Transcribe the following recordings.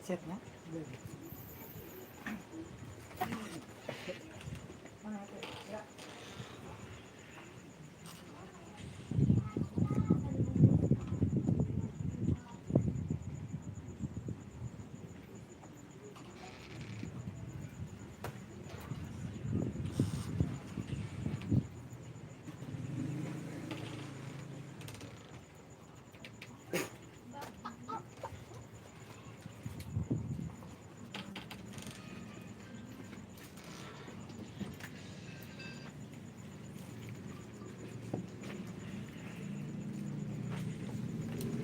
headsetnya.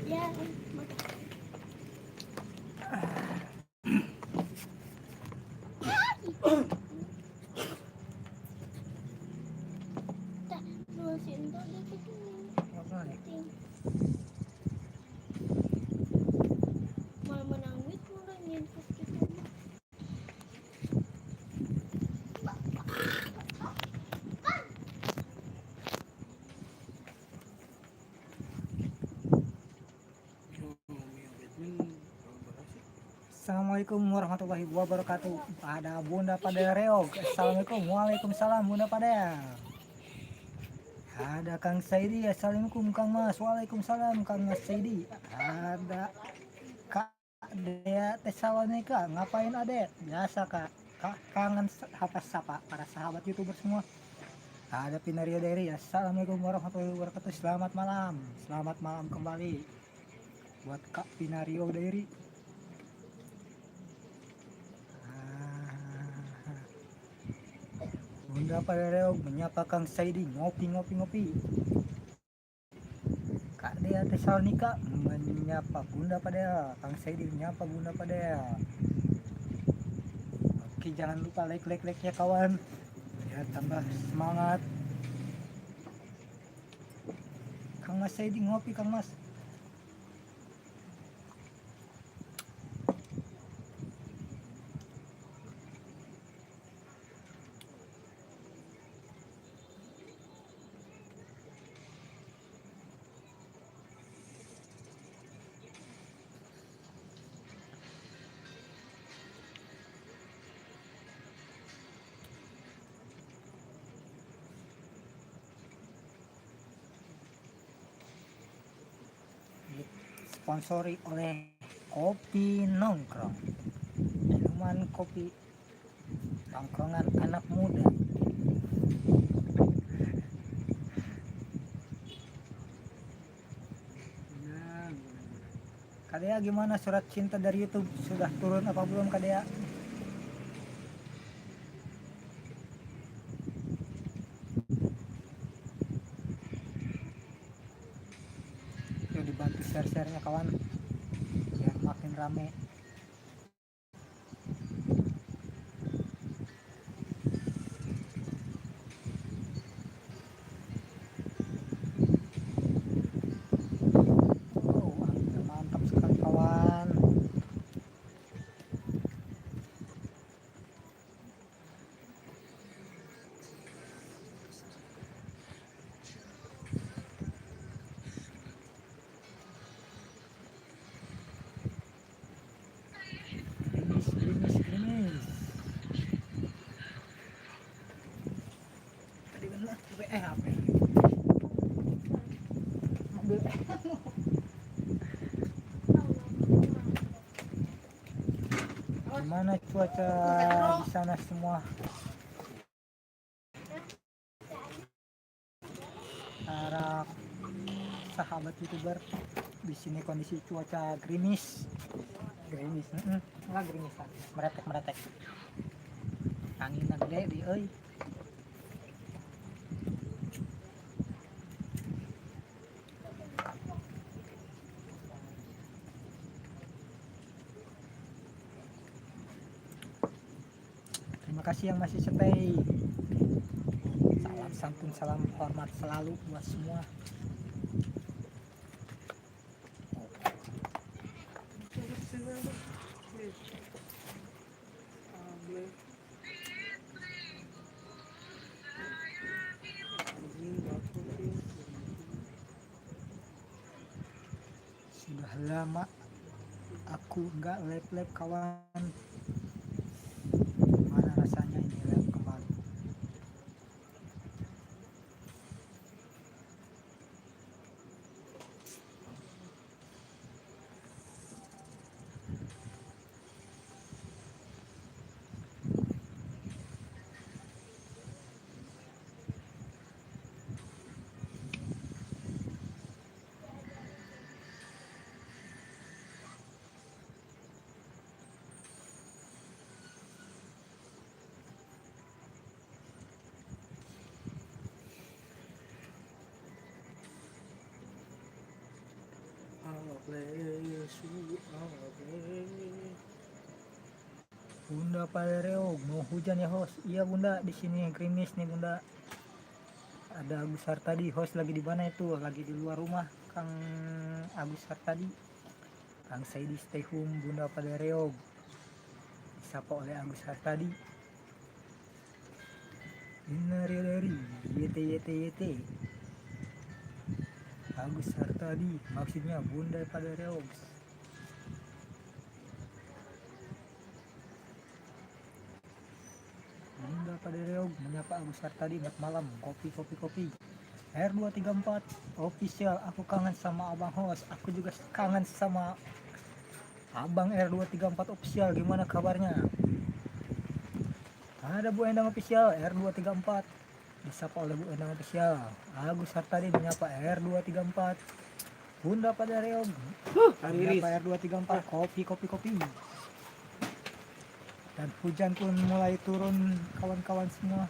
Ya, tak nulisin tuh gitu. Malah menangis mulai nyentuh gitu. Assalamualaikum warahmatullahi wabarakatuh. Ada Bunda pada Reog. Assalamualaikum. Waalaikumsalam Bunda pada. Ada Kang Saidi. Assalamualaikum Kang Mas. Waalaikumsalam Kang Mas Saidi. Ada Kak Dea Tesalonika. Ngapain Ade? Biasa Kak. Kangen sapa para sahabat YouTuber semua. Ada Pinario Deri. Assalamualaikum warahmatullahi wabarakatuh. Selamat malam. Selamat malam kembali buat Kak Pinario Deri. Bunda pada Reog menyapa Kang Saidi ngopi. Kak Dea Tesalonika menyapa Bunda pada. Kang Saidi menyapa Bunda pada. Oke, jangan lupa like ya kawan. Ya tambah semangat. Kang Mas Saidi ngopi Kang Mas. Sponsori oleh Kopi Nongkrong, minuman kopi tongkrongan anak muda. Kadea gimana surat cinta dari YouTube, sudah turun apa belum Kadea? Yuk dibantu share-nya kawan biar makin rame. Mantap sekali kawan. Gerimis. Tadi benar apa? Gimana cuaca di sana semua? Para sahabat YouTuber, di sini kondisi cuaca gerimis. Enggak gerimis kan, meretek. Angin gede di euy. Terima kasih yang masih stay. Salam santun, salam hormat selalu buat semua. Sudah lama aku aku enggak lab kawan. Mana rasanya ini lab kembali. Bunda Palereo mau hujan ya host? Iya bunda, di sini gerimis nih bunda. Ada Agus Hartadi, host lagi di mana itu? Lagi di luar rumah, Kang Agus Hartadi. Kang Saidi stay home, Bunda Palereo disapa oleh Agus Hartadi. Innari yete yete yete. Agus Hartadi, maksudnya Bunda Palereo. Bunda Palereo menyapa Agus Hartadi, selamat malam, kopi. R234 official, aku kangen sama abang host, aku juga kangen sama abang R234 official, gimana kabarnya? Ada Bu Endang official R234 disapa oleh Bu Endang official. Agus Hartadi menyapa R234. Bunda Palereo menyapa R234, kopi. Dan hujan pun mulai turun kawan-kawan semua.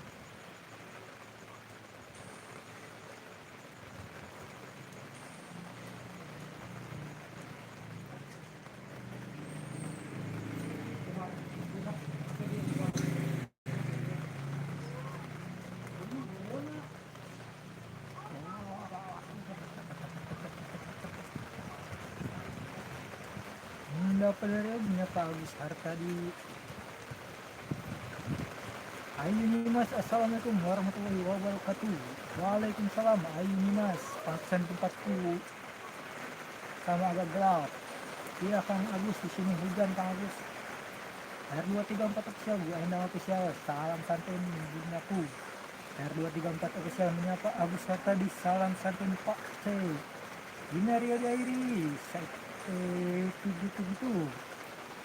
Bunda Palereo menyapa Agus Hartadi. Ayo nih mas, assalamualaikum warahmatullahi wabarakatuh. Waalaikumsalam. Ayo nih mas, pantesan tempatku sama agak gelap. Iya Kang Agus, di sini hujan Kang Agus. R234 official, Bu Endang official, salam santun bundaku. R234 official menyapa Agus Hartadi, salam santun Pak C. Binario Dairi, tujuh.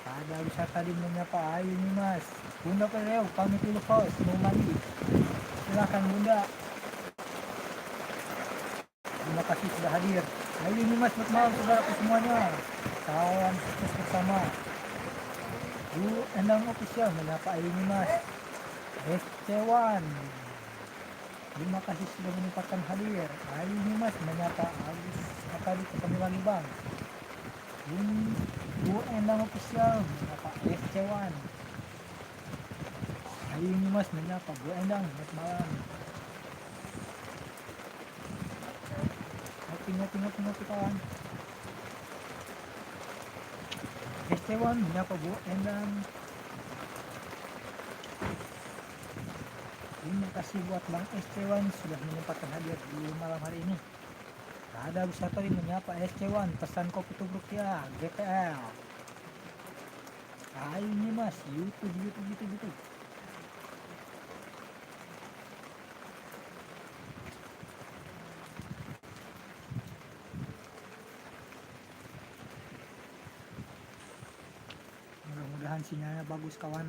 Ada Agus Hartadi menyapa, ayo nih mas. Bunda Palereo, pamit dulu host, mau mandi. Silakan Bunda. Terima kasih sudah hadir. Ayo nih mas, selamat malam saudaraku semuanya. Salam sukses bersama. Bu Endang official menyapa, ayo nih mas. SC1, terima kasih sudah menyempatkan hadir. Ayo nih mas menyapa Agus Hartadi, ketemu lagi bang. Bu Endang official menyapa SC1. Ayo nih mas menyapa Bu Endang, selamat malam. Ngopi kawan. SC1 menyapa Bu Endang. Terima kasih buat Bang SC1 sudah menyempatkan hadir di malam hari ini. Ada Agus Hartadi menyapa SC1, pesan kopi tubruk ya, GPL. Ayo nih mas, YouTube. Mudah-mudahan sinyalnya bagus kawan.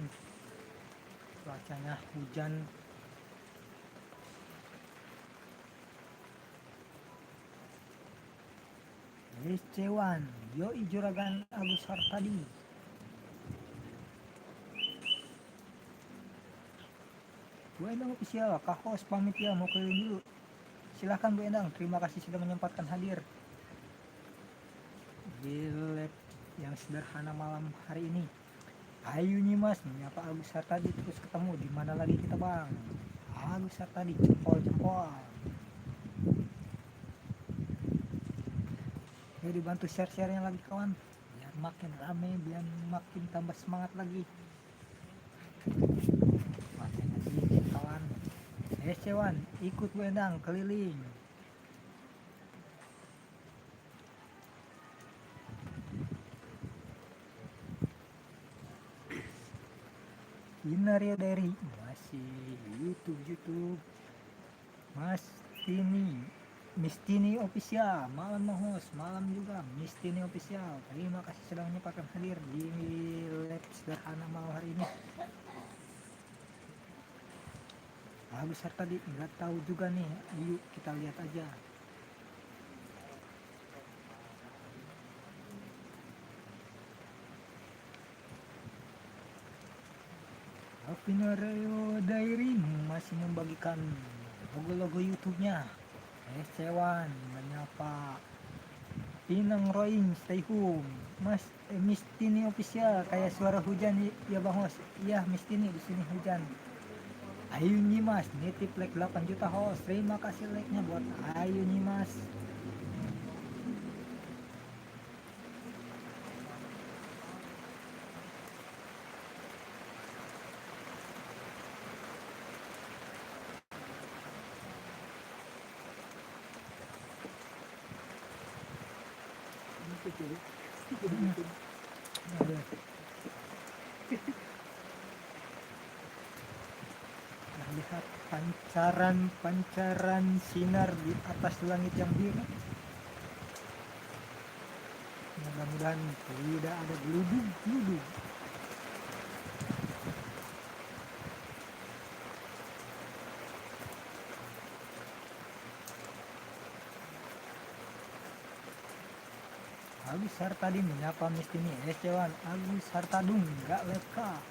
Cuacanya hujan. SC1, yoi juragan Agus Hartadi. Bu Endang official, Kak host pamit ya, mau keliling dulu. Silahkan Bu Endang, terima kasih sudah menyempatkan hadir di lab yang sederhana malam hari ini. Ayo nih mas, menyapa Agus Hartadi, terus ketemu di mana lagi kita bang? Agus Hartadi, jempol. Ya dibantu share-nya lagi kawan, biar makin rame, biar makin tambah semangat lagi. Makanya sedikit kawan. SC1 ikut Bu Endang keliling. Binaria dari masih YouTube Mas Tini Mistini official, malam host, malam juga Mistini official. Terima kasih sudah menyempatkan hadir di live sederhana malam hari ini. Besar tadi nggak tahu juga nih, yuk kita lihat aja. Binaria Diary masih membagikan logo-logo YouTube-nya. Cewan menyapa Pinang Roing stay home Mas Mistini official kayak suara hujan ya Bang Host. Iya Mistini di sini hujan. Ayu Nyimas nitip like 8 juta host. Terima kasih like-nya buat Ayu Nyimas. Lihat pancaran sinar di atas langit yang biru. Mudah-mudahan tidak ada geludug. Agus Hartadin menyapa Mistini Cewan. Agus Hartadung gak leka.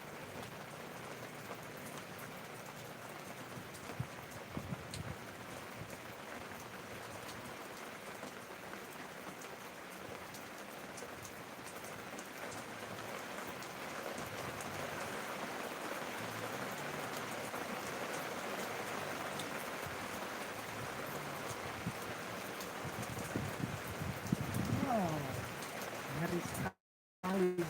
Ngeri sekali.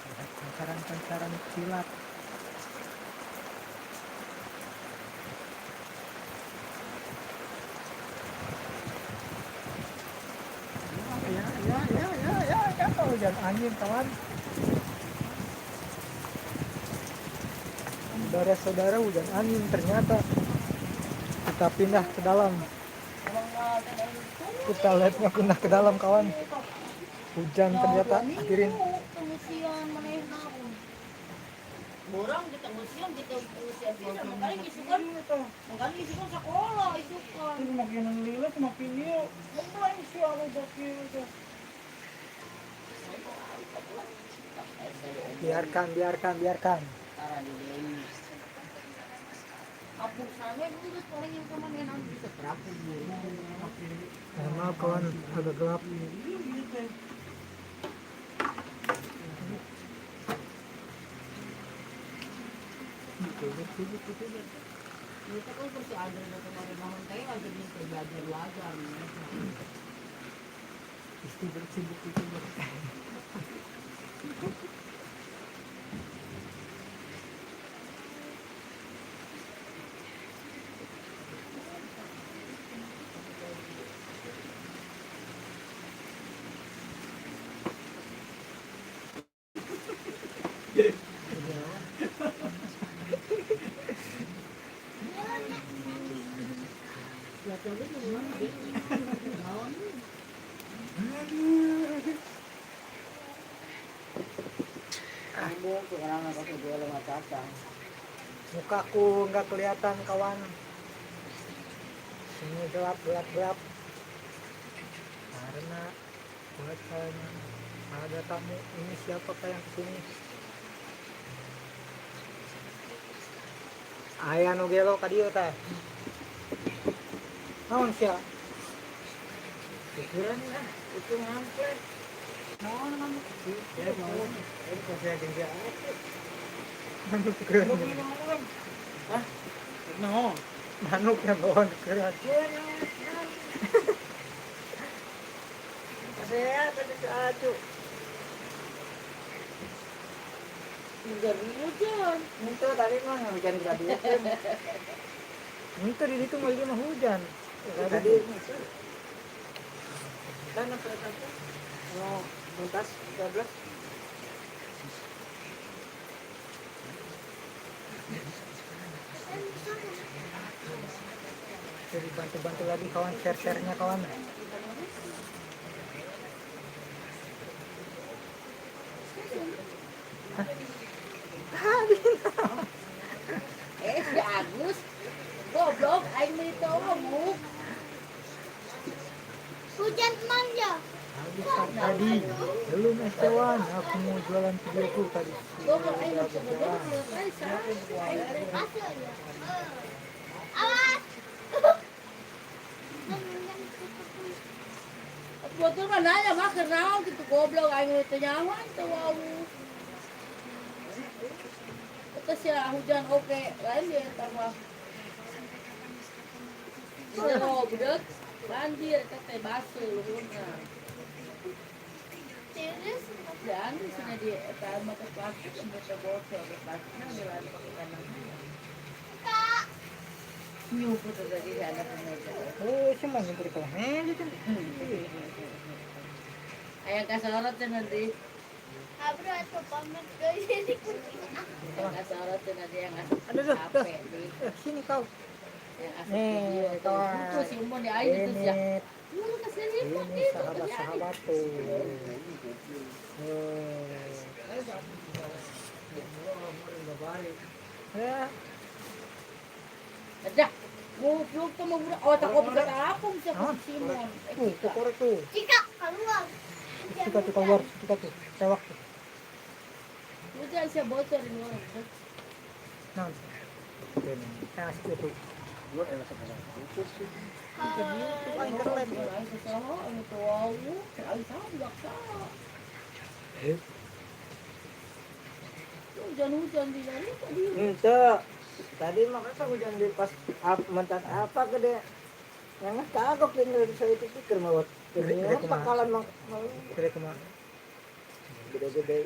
Lihat pancaran kilat. Ya, hujan angin kawan. Saudara-saudara, hujan angin ternyata. Kita pindah ke dalam. Kita lihatnya pindah ke dalam kawan. Hujan ternyata akhirin. Borang kita museum bisa makanya isukan sekolah isukan makin lilit makin yuk main siapa baki itu biarkan aku sana dulu paling yang sama dengan bisa berapa maaf kawan agak gelap. kita kan masih ada kemarin bangun kayak lagi bisa belajar Sibuk. Mukaku nggak kelihatan kawan. Ini gelap. Karena bahasanya ada tamu. Ini siapakah yang kesini? Ayah nugelo kadio teh. Naon sia? pikiran lah itu ngampe mau kamu ya mau ini kasih aja dia ah no Manuk yang bawaan keras. saya tadi seaju hujan itu tadi mah hujan graduation Itu di situ mau mah hujan. tadi kan apa oh lintas 13 Jadi bantu-bantu lagi kawan, share-share-nya kawan. Si Agus. Goblok, aing mau ditolong. Hujan manja. Habis tadi belum estewan, aku mau jualan videoku tadi. Goblok, aing mau Sudah goblok. berjalan. Kasih aja. Awas. Betul mana ya mah kenal gitu goblok aing mau nyawa tuh wow. Terus ya hujan oke, lain dia tambah. Goblok, banjir teh basuh luhurna. Terus Dan di sini dia eta mata plastik sampai ke botol, plastiknya jalan pakai kanan. Kak. Nyumput udah di sana ke meja. Oh, cuma nyumput ke meja kan. Ayah kasorot tuh nanti, Abra atau pamit guys ini kucing. ayah kasorot tuh nanti yang ngasih Aduh, dah. HP di, Sini kau. yang ngasih Nih, video tuh. kawan. Itu si Umon di air itu ya. Ini, Lu kasih lipat ini itu sahabat-sahabatku. Ya, Ada. Goblok tuh mau budak. Oh, tak kopi kata apa bisa Hah? kopi Simon. tuh korek tuh. Cika keluar. Kita tuh keluar, kita tuh. Tewak tuh. Lu jangan siap bocor di luar. Nah, ini. Nah, itu. Paling keren. Ayo sesoho, ayo tuau, ayo sabak sah. Hujan-hujan di sana tadi. Itu tadi makanya hujan di pas mentat apa gede yang kagok ini saya itu pikir mau ini bakalan mau gede kemana gede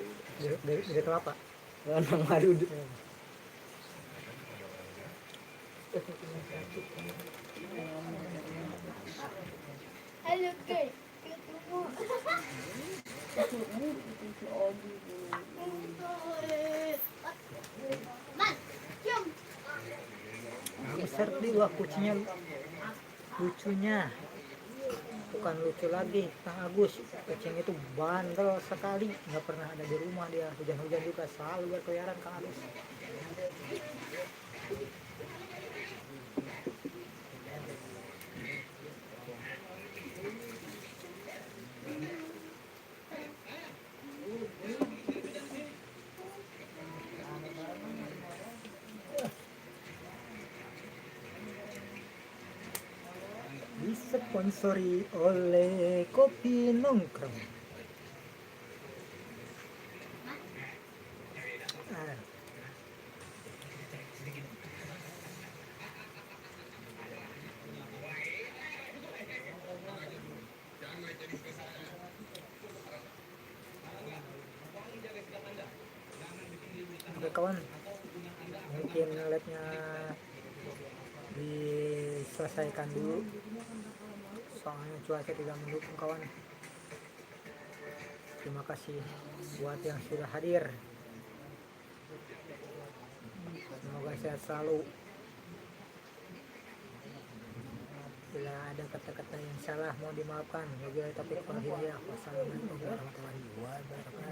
gede kelapa nang madu Halo guys. Ketemu. Man, cium. besar di wah kucingnya lucunya bukan lucu lagi Kang Agus kucing itu bandel sekali nggak pernah ada di rumah dia hujan-hujan juga selalu berkeliaran Kang Agus. Disponsori oleh Kopi Nongkrong. Ah. Oke kawan, mungkin live-nya diselesaikan dulu soalnya cuaca tidak mendukung kawan. Terima kasih buat yang sudah hadir, semoga sehat selalu. Bila ada kata-kata yang salah mau dimaafkan. Wabillahi taufiq wal hidayah. Wassalamualaikum warahmatullahi wabarakatuh.